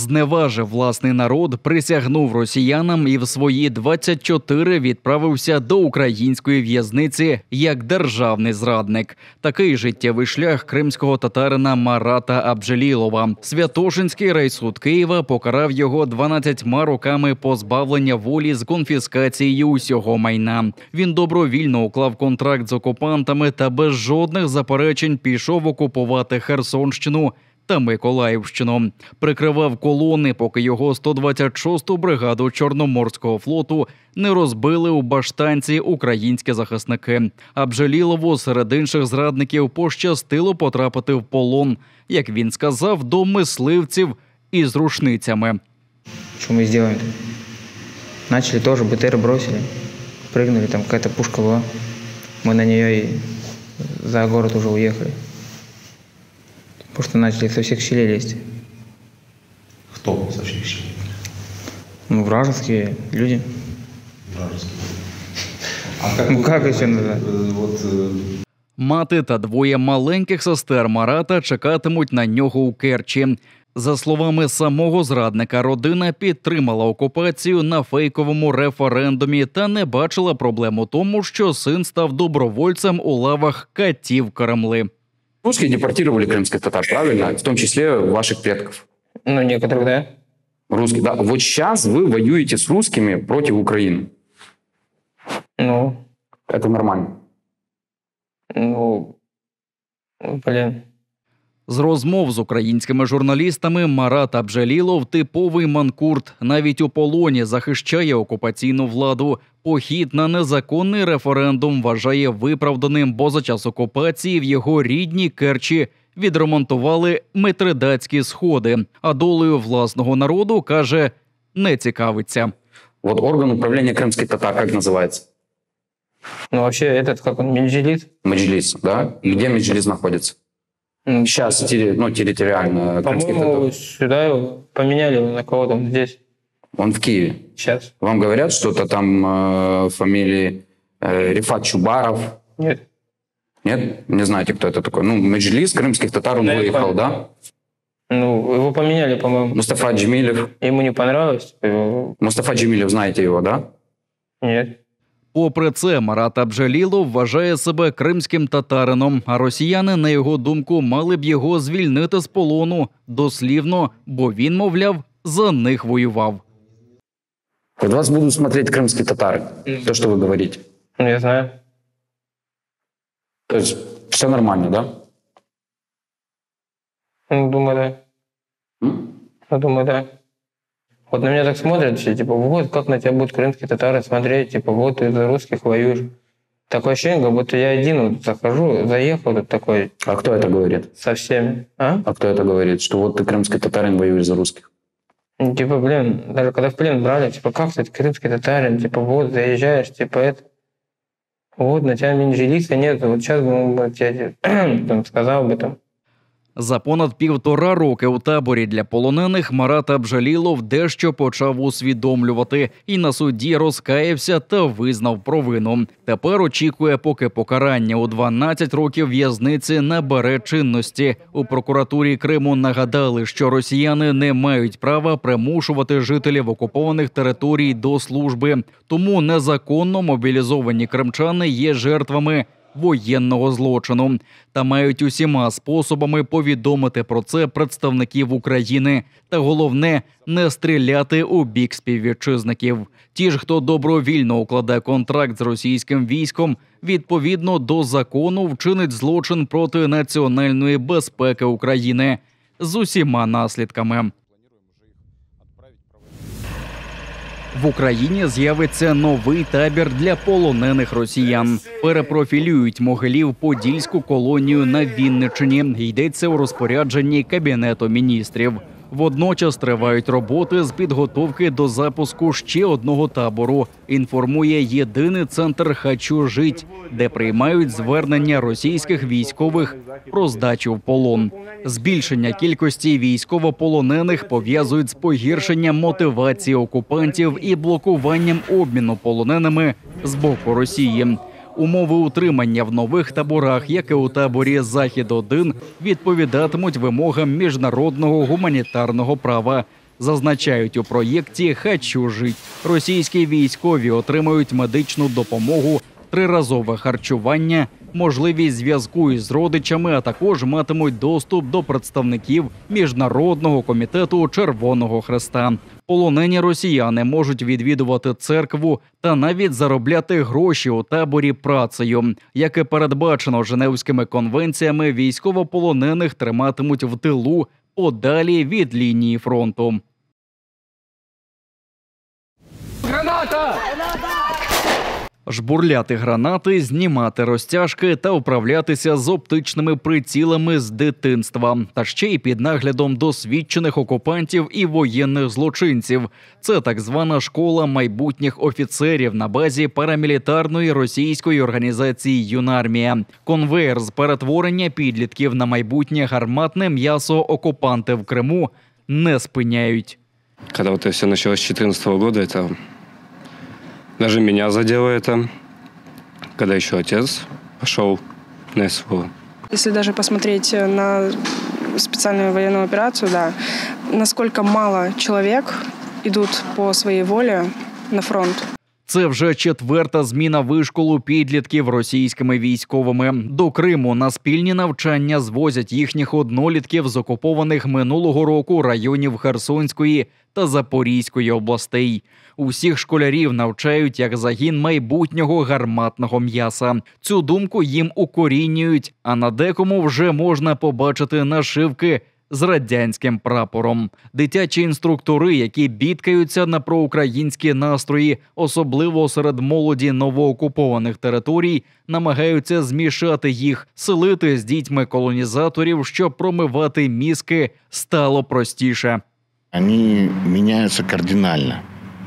зневажив власний народ, присягнув росіянам і в свої 24 відправився до української в'язниці як державний зрадник. Такий життєвий шлях кримського татарина Марата Абджелілова. Святошинський райсуд Києва покарав його 12 роками позбавлення волі з конфіскацією усього майна. Він добровільно уклав контракт з окупантами та без жодних заперечень пішов окупувати Херсонщину та Миколаївщину. Прикривав колони, поки його 126-ту бригаду Чорноморського флоту не розбили у Баштанці українські захисники. Абджелілову серед інших зрадників пощастило потрапити в полон, як він сказав, до мисливців із рушницями. Що ми зробимо? Начали теж, БТР бросили, прыгнули, там якась пушка була. Ми на неї і за город уже уїхали. Потому что начали со всех щелей лезть. Кто со всех щелей? Ну, вражеские люди. Вражеские. Ну, как еще назад? Мати та двоє маленьких сестер Марата чекатимуть на нього у Керчі. За словами самого зрадника, родина підтримала окупацію на фейковому референдумі та не бачила проблем у тому, що син став добровольцем у лавах катів Кремли. Русские депортировали крымских татар, правильно? В том числе ваших предков. Ну, некоторых, да. Русские, да. Вот сейчас вы воюете с русскими против Украины. Ну. Это нормально. Ну, блин. З розмов з українськими журналістами Марат Абджелілов – типовий манкурт. Навіть у полоні захищає окупаційну владу. Похід на незаконний референдум вважає виправданим, бо за час окупації в його рідній Керчі відремонтували митридатські сходи. А долею власного народу, каже, не цікавиться. Вот орган управления крымских татар, как называется? Ну, вообще, этот, как он, Меджилис? Меджилис, да? И где Меджилис находится? Сейчас, территориально. По-моему, сюда его поменяли на кого-то здесь. Он в Киеве. Сейчас. Вам говорят что-то там фамилии Рифат Чубаров? Нет. Нет? Не знаете, кто это такой? Ну, Меджилис крымских татар, он выехал, да? Ну, его поменяли, по-моему. Мустафа Джемилев. Ему не понравилось. Мустафа Джемилев, знаете его, да? Нет. Попри це, Марат Абджелілов вважає себе кримським татарином, а росіяни, на його думку, мали б його звільнити з полону, дослівно, бо він, мовляв, за них воював. Вот вас будут смотреть крымские татары, то, что вы говорите. Ну, я знаю. То есть все нормально, да? Ну, думаю, да. Я думаю, да. Вот на меня так смотрят, все, типа, вот как на тебя будут крымские татары смотреть, типа, вот ты за русских воюешь. Такое ощущение, как будто я один вот захожу, заехал тут такой. А кто это говорит? Со всеми. А кто это говорит? Что вот ты крымский татарин, воюешь за русских? Ну, типа, блин, даже когда в плен брали, типа, как ты крымский татарин, типа, вот, заезжаешь, типа, это. Вот, на тебя Меджилиса нет, вот сейчас бы я тебе сказал бы там. За понад 1,5 роки у таборі для полонених Марат Абджелілов дещо почав усвідомлювати і на суді розкаявся та визнав провину. Тепер очікує, поки покарання у 12 років в'язниці набере чинності. У прокуратурі Криму нагадали, що росіяни не мають права примушувати жителів окупованих територій до служби. Тому незаконно мобілізовані кримчани є жертвами воєнного злочину та мають усіма способами повідомити про це представників України. Та головне – не стріляти у бік співвітчизників. Ті ж, хто добровільно укладе контракт з російським військом, відповідно до закону вчинить злочин проти національної безпеки України з усіма наслідками. В Україні з'явиться новий табір для полонених росіян. Перепрофілюють Могилів-Подільську колонію на Вінниччині. Йдеться у розпорядженні Кабінету міністрів. Водночас тривають роботи з підготовки до запуску ще одного табору, інформує єдиний центр «Хочу жить», де приймають звернення російських військових про здачу в полон. Збільшення кількості військовополонених пов'язують з погіршенням мотивації окупантів і блокуванням обміну полоненими з боку Росії. Умови утримання в нових таборах, як і у таборі «Захід-1», відповідатимуть вимогам міжнародного гуманітарного права. Зазначають у проєкті «Хочу жить». Російські військові отримують медичну допомогу, триразове харчування, можливість зв'язку із родичами, а також матимуть доступ до представників Міжнародного комітету Червоного Хреста. Полонені росіяни можуть відвідувати церкву та навіть заробляти гроші у таборі працею. Як і передбачено Женевськими конвенціями, військовополонених триматимуть в тилу подалі від лінії фронту. Граната! Жбурляти гранати, знімати розтяжки та управлятися з оптичними прицілами з дитинства. Та ще й під наглядом досвідчених окупантів і воєнних злочинців. Це так звана школа майбутніх офіцерів на базі парамілітарної російської організації «Юнармія». Конвейер з перетворення підлітків на майбутнє гарматне м'ясо окупанти в Криму не спиняють. Коли це все почалося з 2014 року, це... Даже меня задело это, когда еще отец пошел на СВО. Если даже посмотреть на специальную военную операцию, да, насколько мало человек идут по своей воле на фронт. Це вже четверта зміна вишколу підлітків російськими військовими. До Криму на спільні навчання звозять їхніх однолітків з окупованих минулого року районів Херсонської та Запорізької областей. Усіх школярів навчають як загін майбутнього гарматного м'яса. Цю думку їм укорінюють, а на декому вже можна побачити нашивки з радянським прапором. Дитячі інструктори, які бідкаються на проукраїнські настрої, особливо серед молоді новоокупованих територій, намагаються змішати їх. Селити з дітьми колонізаторів, щоб промивати мізки, стало простіше. Вони міняються кардинально.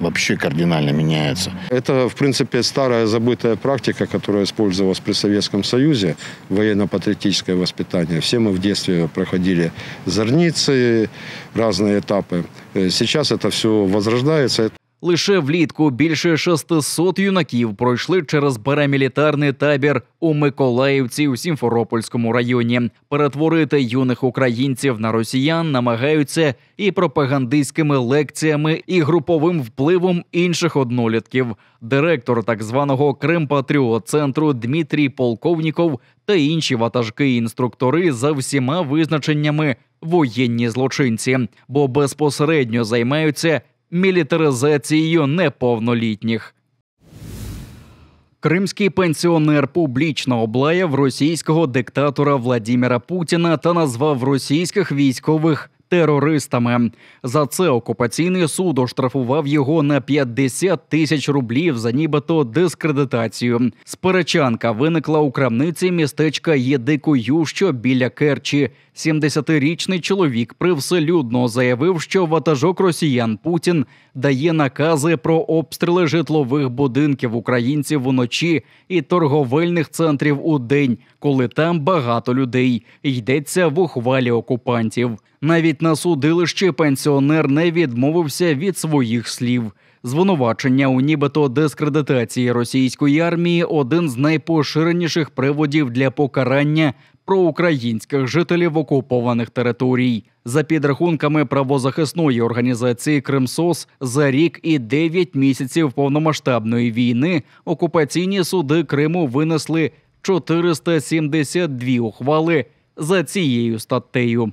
Вообще кардинально меняется. Это, в принципе, старая забытая практика, которая использовалась при Советском Союзе, военно-патриотическое воспитание. Все мы в детстве проходили зорницы, разные этапы. Сейчас это все возрождается. Лише влітку більше 600 юнаків пройшли через парамілітарний табір у Миколаївці у Сімферопольському районі. Перетворити юних українців на росіян намагаються і пропагандистськими лекціями, і груповим впливом інших однолітків. Директор так званого Крим-Патріот-центру Дмитрій Полковніков та інші ватажки-інструктори за всіма визначеннями воєнні злочинці, бо безпосередньо займаються мілітаризацією неповнолітніх. Кримський пенсіонер публічно облаяв російського диктатора Владимира Путіна та назвав російських військових терористами. За це окупаційний суд оштрафував його на 50 тисяч рублів за нібито дискредитацію. Сперечанка виникла у крамниці містечка Єдикую, що біля Керчі. 70-річний чоловік привселюдно заявив, що ватажок росіян Путін дає накази про обстріли житлових будинків українців уночі і торговельних центрів удень, коли там багато людей. Йдеться в ухвалі окупантів. Навіть на судилищі пенсіонер не відмовився від своїх слів. Звинувачення у нібито дискредитації російської армії – один з найпоширеніших приводів для покарання проукраїнських жителів окупованих територій. За підрахунками правозахисної організації «Кримсос», за рік і 9 місяців повномасштабної війни окупаційні суди Криму винесли 472 ухвали за цією статтею.